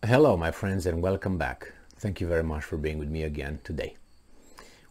Hello, my friends, and welcome back. Thank you very much for being with me again today.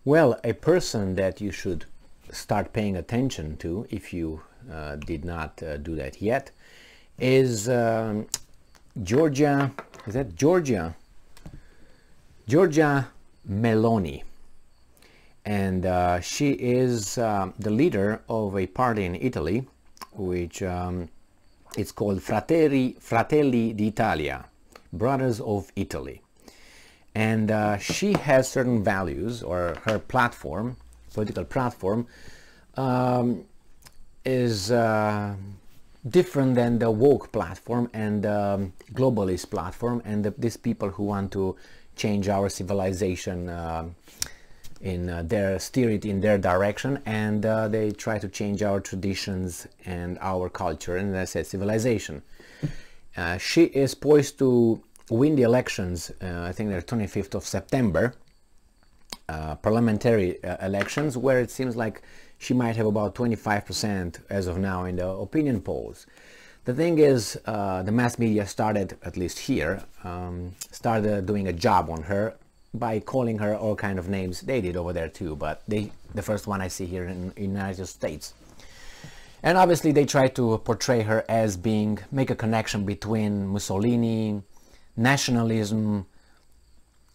Well, a person that you should start paying attention to, if you did not do that yet, is Giorgia. Is that Giorgia? Giorgia Meloni, and she is the leader of a party in Italy, which it's called Fratelli d'Italia. Brothers of Italy, and she has certain values, or her platform, political platform, is different than the woke platform and globalist platform, and these people who want to change our civilization steer it in their direction, and they try to change our traditions and our culture, and as I said, civilization. She is poised to win the elections, I think they're 25th of September, parliamentary elections, where it seems like she might have about 25% as of now in the opinion polls. The thing is, the mass media started, at least here, started doing a job on her by calling her all kind of names. They did over there too, but the first one I see here in the United States. And obviously they try to portray her as make a connection between Mussolini, nationalism,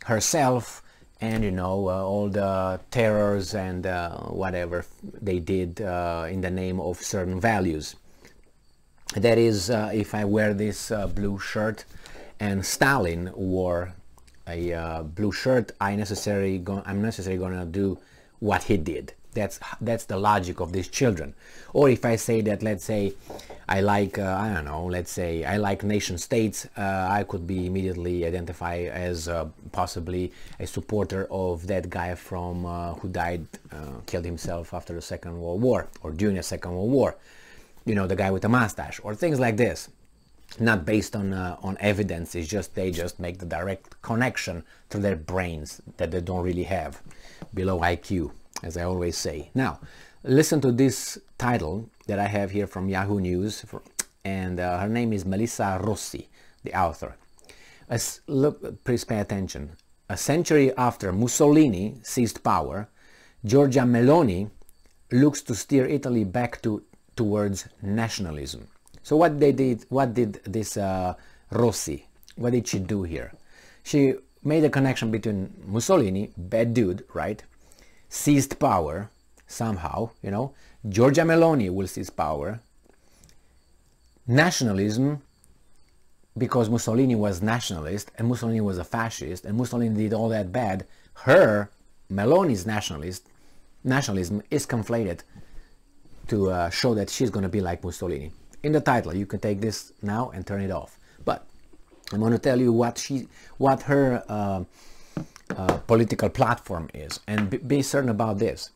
herself, and all the terrors and whatever they did in the name of certain values. That is, if I wear this blue shirt and Stalin wore a blue shirt, I'm necessarily gonna do what he did. That's the logic of these children. Or if I say that, let's say, I like, I don't know, let's say I like nation states, I could be immediately identified as possibly a supporter of that guy from who killed himself after the Second World War, or during the Second World War. The guy with the mustache, or things like this. Not based on evidence. It's just they just make the direct connection to their brains that they don't really have, below IQ, as I always say. Now, listen to this title that I have here from Yahoo News, and her name is Melissa Rossi, the author. Please pay attention. A century after Mussolini seized power, Giorgia Meloni looks to steer Italy back towards nationalism. So what did this Rossi, what did she do here? She made a connection between Mussolini, bad dude, right? Seized power somehow, Giorgia Meloni will seize power. Nationalism, because Mussolini was nationalist and Mussolini was a fascist and Mussolini did all that bad. Meloni's nationalism is conflated to show that she's going to be like Mussolini. In the title, you can take this now and turn it off. But I'm going to tell you what her political platform is, and be certain about this.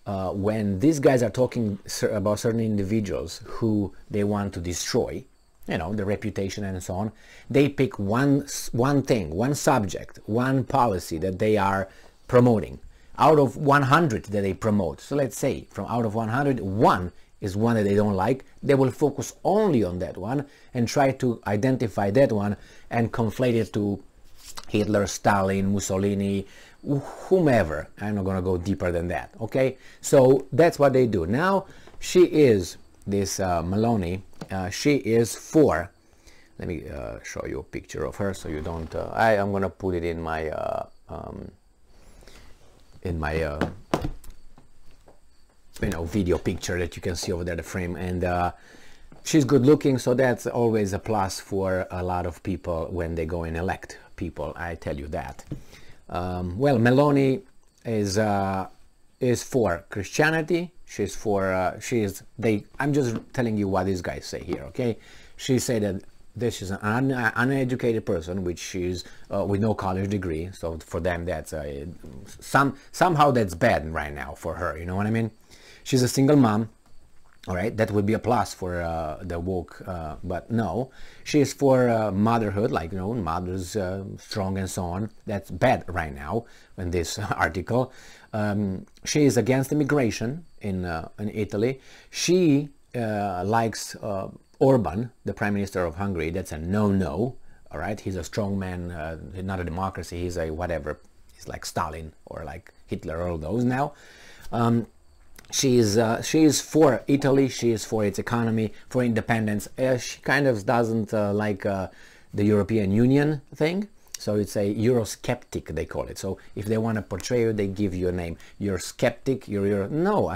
When these guys are talking about certain individuals who they want to destroy, the reputation and so on, they pick one thing, one subject, one policy that they are promoting out of 100 that they promote. So let's say from out of 100, one is one that they don't like. They will focus only on that one and try to identify that one and conflate it to Hitler, Stalin, Mussolini, whomever. I'm not going to go deeper than that, okay? So that's what they do. Now, she is, this Meloni, she is for, let me show you a picture of her so you don't, I'm going to put it in my video picture that you can see over there, the frame, and she's good looking, so that's always a plus for a lot of people when they go and elect people, I tell you that. Well, Meloni is for Christianity. She's for I'm just telling you what these guys say here, okay? She said that this is an uneducated person, which she's with no college degree, so for them that's somehow that's bad right now for her, you know what I mean? She's a single mom, all right, that would be a plus for the woke, but no, she's for motherhood, like, mothers strong and so on. That's bad right now in this article. She is against immigration in Italy. She likes Orban, the Prime Minister of Hungary. That's a no-no. all right? He's a strong man, not a democracy, he's a whatever. He's like Stalin or like Hitler, all those now. She is for Italy, she is for its economy, for independence. She kind of doesn't like the European Union thing. So it's a Eurosceptic, they call it. So if they want to portray you, they give you a name. You're skeptic, you're no,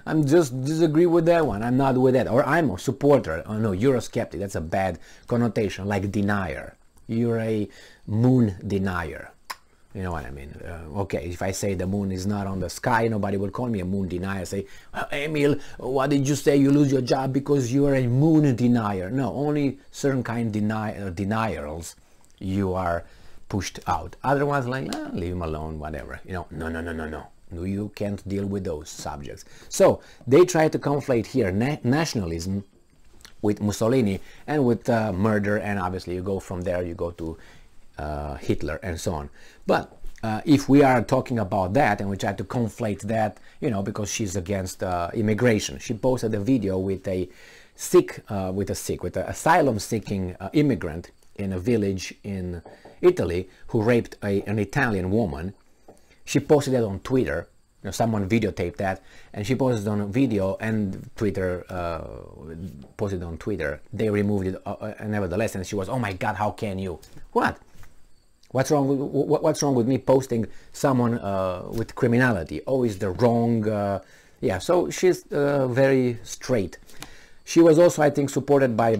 I'm just disagree with that one. I'm not with that. Or I'm a supporter. Oh no, Eurosceptic, that's a bad connotation, like denier. You're a moon denier. You know what I mean? Okay, if I say the moon is not on the sky, nobody will call me a moon denier. Say, Emil, what did you say? You lose your job because you are a moon denier. No, only certain kind denials you are pushed out. Otherwise, like, leave him alone, whatever. You know, no. You can't deal with those subjects. So they try to conflate here nationalism with Mussolini and with murder, and obviously you go from there, you go to Hitler and so on. But if we are talking about that and we try to conflate that, you know, because she's against immigration. She posted a video with an asylum-seeking immigrant in a village in Italy who raped an Italian woman. She posted that on Twitter. You know, someone videotaped that, and she posted it on a video, and Twitter posted it on Twitter. They removed it nevertheless, and she was, oh my God, how can you? What? What's wrong with me posting someone with criminality? Oh, is the wrong? Yeah, so she's very straight. She was also, I think, supported by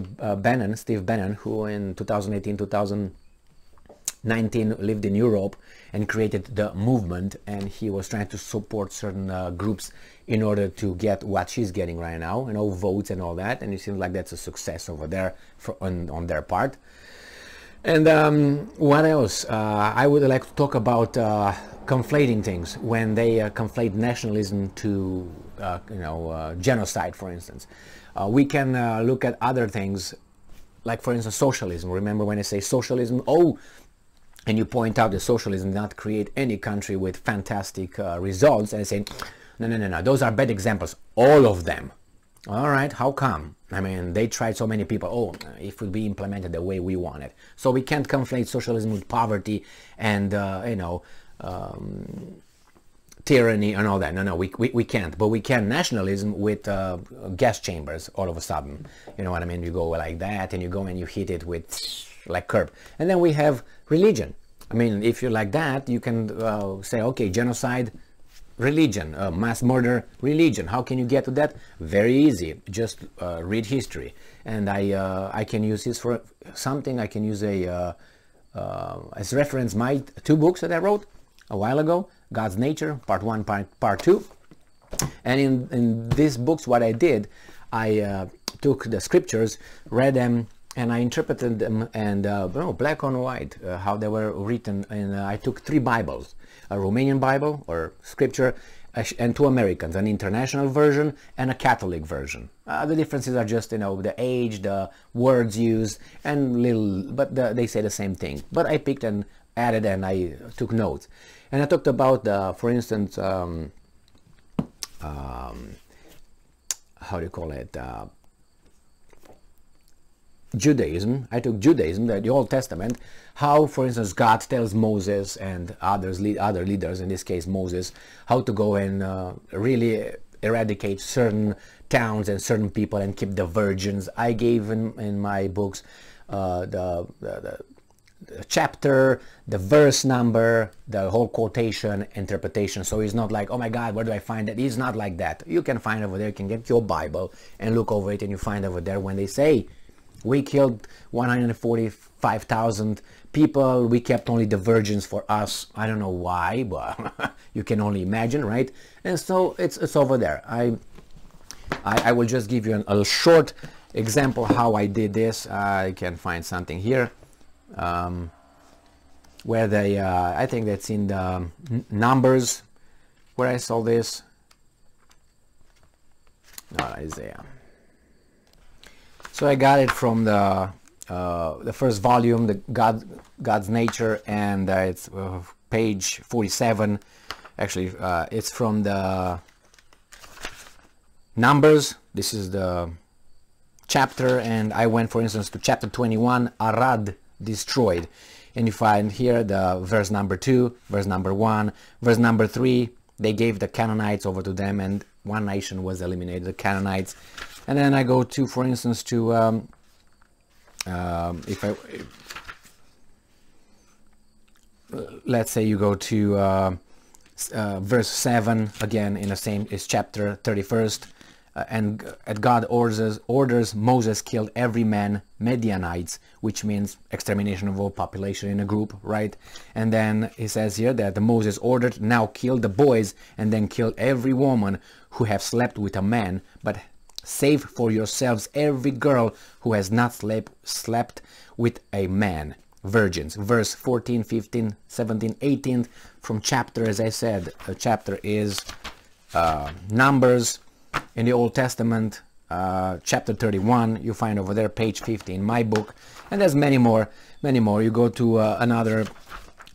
Steve Bannon, who in 2018-2019 lived in Europe and created the movement, and he was trying to support certain groups in order to get what she's getting right now, you know, votes and all that, and it seems like that's a success over there on their part. And what else? I would like to talk about conflating things when they conflate nationalism to, genocide, for instance. We can look at other things, like, for instance, socialism. Remember when I say socialism? Oh, and you point out that socialism did not create any country with fantastic results, and I say, no, those are bad examples, all of them. All right, how come? I mean, they tried so many people. Oh, it would be implemented the way we want it. So we can't conflate socialism with poverty and, tyranny and all that. No, we can't. But we can nationalism with gas chambers all of a sudden. You know what I mean? You go like that, and you go and you hit it with like curb. And then we have religion. I mean, if you're like that, you can say, okay, genocide, religion, mass murder, religion. How can you get to that? Very easy. Just read history. And I can use this for something. I can use as reference my two books that I wrote a while ago, God's Nature, Part 1, Part 2. And in these books, what I did, I took the scriptures, read them, and I interpreted them, and black on white, how they were written. And I took 3 Bibles, a Romanian Bible or scripture, and 2 Americans, an international version and a Catholic version. The differences are just, the age, the words used, and but they say the same thing. But I picked and added, and I took notes. And I talked about, for instance, how do you call it? Judaism. I took Judaism, the Old Testament, how, for instance, God tells Moses and other leaders, in this case Moses, how to go and really eradicate certain towns and certain people and keep the virgins. I gave in my books the chapter, the verse number, the whole quotation, interpretation. So it's not like, oh my God, where do I find that? It's not like that. You can find over there, you can get your Bible and look over it, and you find over there when they say, we killed 145,000 people, we kept only the virgins for us. I don't know why, but you can only imagine, right? And so it's over there. I will just give you a short example how I did this. I can find something here where they, I think that's in the Numbers, where I saw this. No, Isaiah. So I got it from the first volume, the God's Nature, and it's page 47. Actually, it's from the Numbers. This is the chapter, and I went, for instance, to chapter 21, Arad destroyed. And you find here the verse number 2, verse number 1, verse number 3. They gave the Canaanites over to them, and one nation was eliminated, the Canaanites. And then I go to, for instance, to let's say you go to verse 7 again in the same, is chapter 31st. And God orders Moses killed every man Midianites, which means extermination of all population in a group, right? And then he says here that Moses ordered, now kill the boys and then kill every woman who have slept with a man, but save for yourselves every girl who has not slept with a man. Virgins. Verse 14, 15, 17, 18 from chapter, as I said, chapter is Numbers. In the Old Testament, chapter 31, you find over there, page 50 in my book, and there's many more. You go to another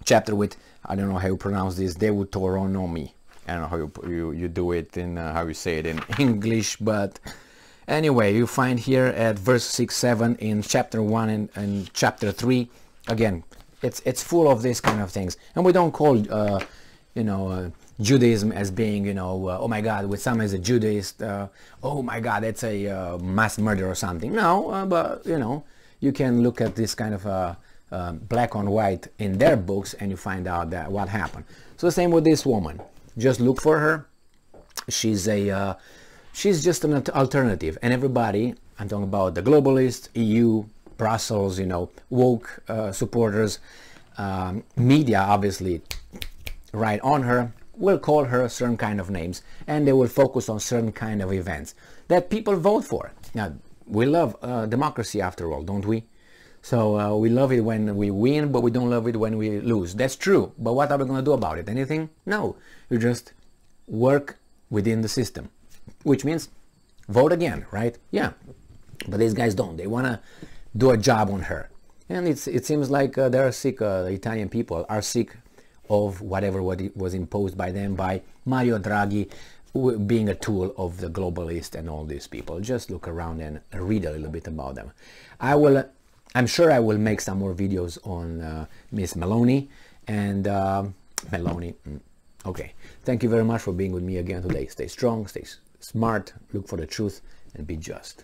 chapter with, I don't know how you pronounce this, Deuteronomy. I don't know how you do it in, how you say it in English, but anyway, you find here at verse 6, 7 in chapter 1 and chapter 3. Again, it's full of these kind of things, and we don't call, Judaism as being, oh my God, with some as a Judaist, oh my God, it's a mass murder or something. No, but, you can look at this kind of black on white in their books and you find out that what happened. So the same with this woman. Just look for her. She's just an alternative. And everybody, I'm talking about the globalists, EU, Brussels, woke supporters, media, obviously, right on her, will call her certain kind of names, and they will focus on certain kind of events that people vote for. Now, we love democracy after all, don't we? So we love it when we win, but we don't love it when we lose. That's true, but what are we going to do about it? Anything? No. You just work within the system, which means vote again, right? Yeah, but these guys don't. They want to do a job on her. And it seems like they're sick, the Italian people are sick of whatever was imposed by them, by Mario Draghi being a tool of the globalists and all these people. Just look around and read a little bit about them. I'm sure I will make some more videos on Miss Meloni and Meloni. Okay, thank you very much for being with me again today. Stay strong, stay smart, look for the truth, and be just.